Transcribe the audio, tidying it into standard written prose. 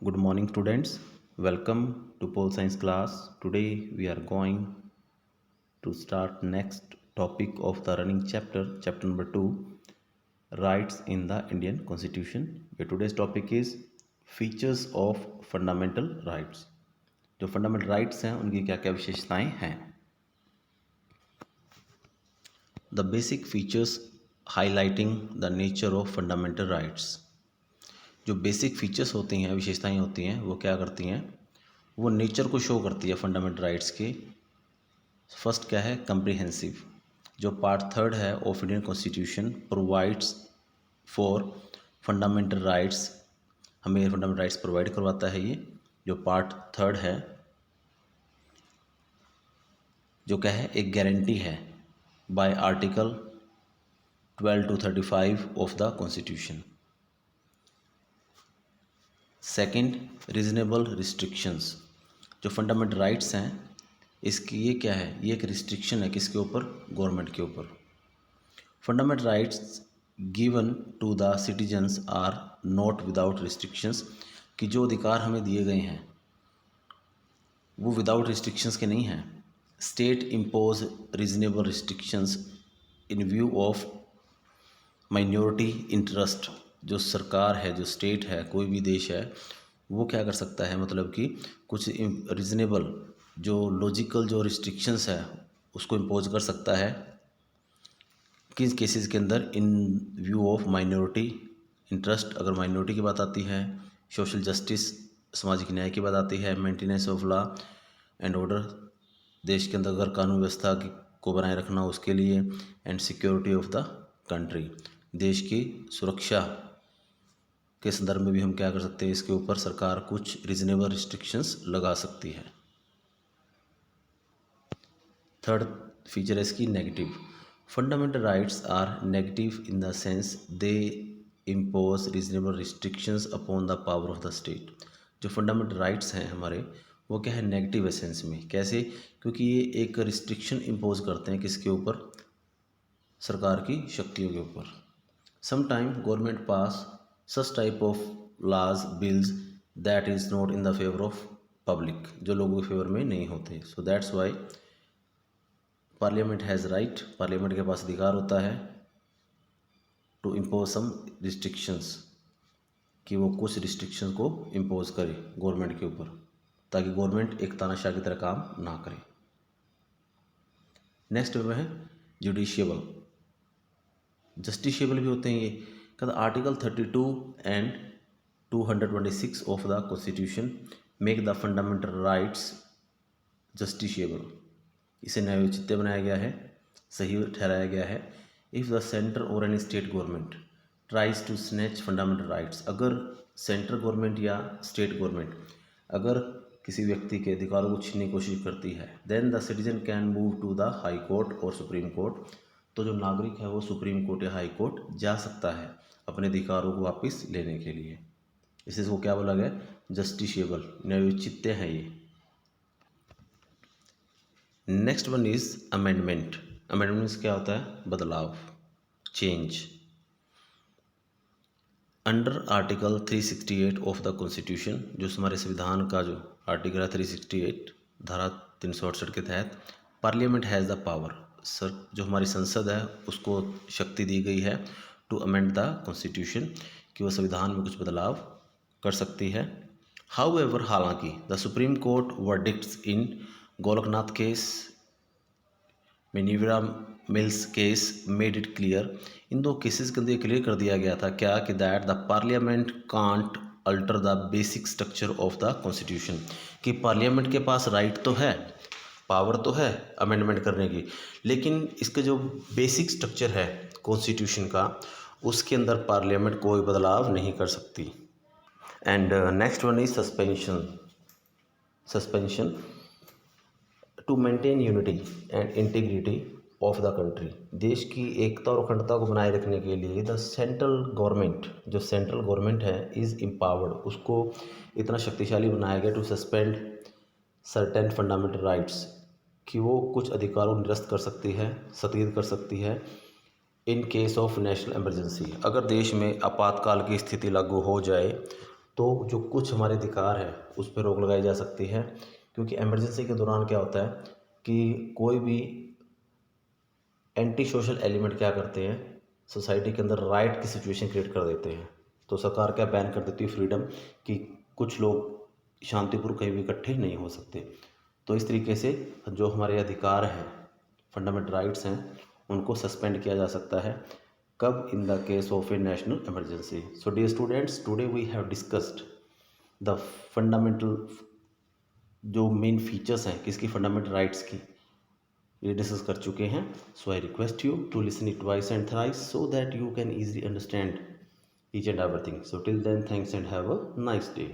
Good morning, students. Welcome to Pole Science class. Today we are going to start next topic of the running chapter number 2, rights in the Indian Constitution. Where today's topic is features of fundamental rights. जो fundamental rights हैं उनकी क्या क्या विशेषताएं हैं. The basic features highlighting the nature of fundamental rights. जो basic features होती हैं, विशेषताएं होती हैं, वो क्या करती हैं, वो नेचर को शो करती है फंडामेंटल राइट्स की. फर्स्ट क्या है, कंप्रीहेंसिव. जो पार्ट थर्ड है of Indian constitution provides for fundamental rights, हमें फंडामेंटल राइट्स प्रोवाइड करवाता है. ये जो पार्ट थर्ड है, जो क्या है, एक गारंटी है bye article 12 to 35 of the constitution. Second, reasonable restrictions. जो फंडामेंटल राइट्स हैं, इसकी ये क्या है, ये एक रिस्ट्रिक्शन है किसके ऊपर, गवर्नमेंट के ऊपर. Fundamental rights given to the citizens are not without restrictions. कि जो अधिकार हमें दिए गए हैं वो विदाउट रिस्ट्रिक्शंस के नहीं हैं. State impose reasonable restrictions in view of minority interest. जो सरकार है, जो स्टेट है, कोई भी देश है, वो क्या कर सकता है, मतलब कि कुछ रीजनेबल जो लॉजिकल जो रिस्ट्रिक्शंस है उसको इम्पोज कर सकता है. किस केसेस के अंदर, इन व्यू ऑफ माइनॉरिटी इंटरेस्ट. अगर माइनॉरिटी की बात आती है, सोशल जस्टिस, सामाजिक न्याय की बात आती है, maintenance of law and order, देश के अंदर अगर कानून व्यवस्था को बनाए रखना उसके लिए, and security of the country, देश की सुरक्षा के संदर्भ में भी हम क्या कर सकते हैं, इसके ऊपर सरकार कुछ रीजनेबल रिस्ट्रिक्शंस लगा सकती है. थर्ड फीचर है इसकी negative. Fundamental rights are negative in the sense they impose reasonable restrictions upon the power of the state. जो फंडामेंटल राइट्स हैं हमारे, वो क्या है, नेगेटिव एसेंस में. कैसे, क्योंकि ये एक रिस्ट्रिक्शन इम्पोज करते हैं किसके ऊपर, सरकार की शक्तियों के ऊपर. Sometime government pass such type of laws bills that is not in the favour of public, जो लोगों के फेवर में नहीं होते. So that's why parliament has right, parliament के पास अधिकार होता है टू इम्पोज सम रिस्ट्रिक्शंस, कि वो कुछ रिस्ट्रिक्शन को इम्पोज करे गवर्नमेंट के ऊपर, ताकि गवर्नमेंट एक तानाशाह की तरह काम ना करे. नेक्स्ट में है जुडिशियबल. जस्टिशियबल भी होते हैं ये. कहता article 32 and 226 of the constitution make the fundamental rights justiciable. इसे न्यायोचित बनाया गया है, सही ठहराया गया है. इफ़ द सेंटर और any state government tries to snatch fundamental rights. अगर सेंट्रल गवर्नमेंट या स्टेट गवर्नमेंट अगर किसी व्यक्ति के अधिकारों को छीनने की कोशिश करती है, then the citizen can move to the high court और सुप्रीम कोर्ट. तो जो नागरिक है वो सुप्रीम कोर्ट या हाई कोर्ट जा सकता है अपने अधिकारों को वापस लेने के लिए. इसको क्या बोला गया, जस्टिशियबल, न्यायोचित है ये. Next one is amendment. Amendments क्या होता है, बदलाव, change. Under article 368 of the constitution, जो हमारे संविधान का जो आर्टिकल है 368, धारा 368 के तहत, parliament has the power. Sir, जो हमारी संसद है उसको शक्ति दी गई है टू अमेंड द कॉन्स्टिट्यूशन, कि वह संविधान में कुछ बदलाव कर सकती है. हाउ एवर, हालांकि, the supreme court verdicts in Golaknath case, Minerva mills case made it clear. इन दो केसेस के अंदर ये क्लियर कर दिया गया था क्या, कि that the parliament can't alter the basic structure of the constitution. कि पार्लियामेंट के पास राइट तो है, पावर तो है अमेंडमेंट करने की, लेकिन इसका जो बेसिक स्ट्रक्चर है कॉन्स्टिट्यूशन का, उसके अंदर पार्लियामेंट कोई बदलाव नहीं कर सकती. And next one is suspension. Suspension to maintain unity and integrity of the country. देश की एकता और अखंडता को बनाए रखने के लिए द सेंट्रल गवर्नमेंट, जो सेंट्रल गवर्नमेंट है, इज़ एम्पावर्ड, उसको इतना शक्तिशाली बनाया गया to suspend certain fundamental rights, कि वो कुछ अधिकारों को निरस्त कर सकती है, स्थगित कर सकती है, in case of national emergency. अगर देश में आपातकाल की स्थिति लागू हो जाए तो जो कुछ हमारे अधिकार है उस पर रोक लगाई जा सकती है, क्योंकि इमरजेंसी के दौरान क्या होता है कि कोई भी एंटी सोशल एलिमेंट क्या करते हैं, सोसाइटी के अंदर राइट की सिचुएशन क्रिएट कर देते हैं। तो सरकार क्या बैन कर देती है फ्रीडम, कि कुछ लोग शांतिपूर्वक कहीं भी इकट्ठे नहीं हो सकते। तो इस तरीके से जो हमारे अधिकार हैं, फंडामेंटल राइट्स हैं, उनको सस्पेंड किया जा सकता है। कब? In the case of a national emergency. So dear students, today we have discussed the fundamental जो मेन फीचर्स हैं किसकी, फंडामेंटल राइट्स की, ये डिस्कस कर चुके हैं। So I request you to listen it twice and thrice so that you can easily understand each and everything. So till then, thanks and have a nice day.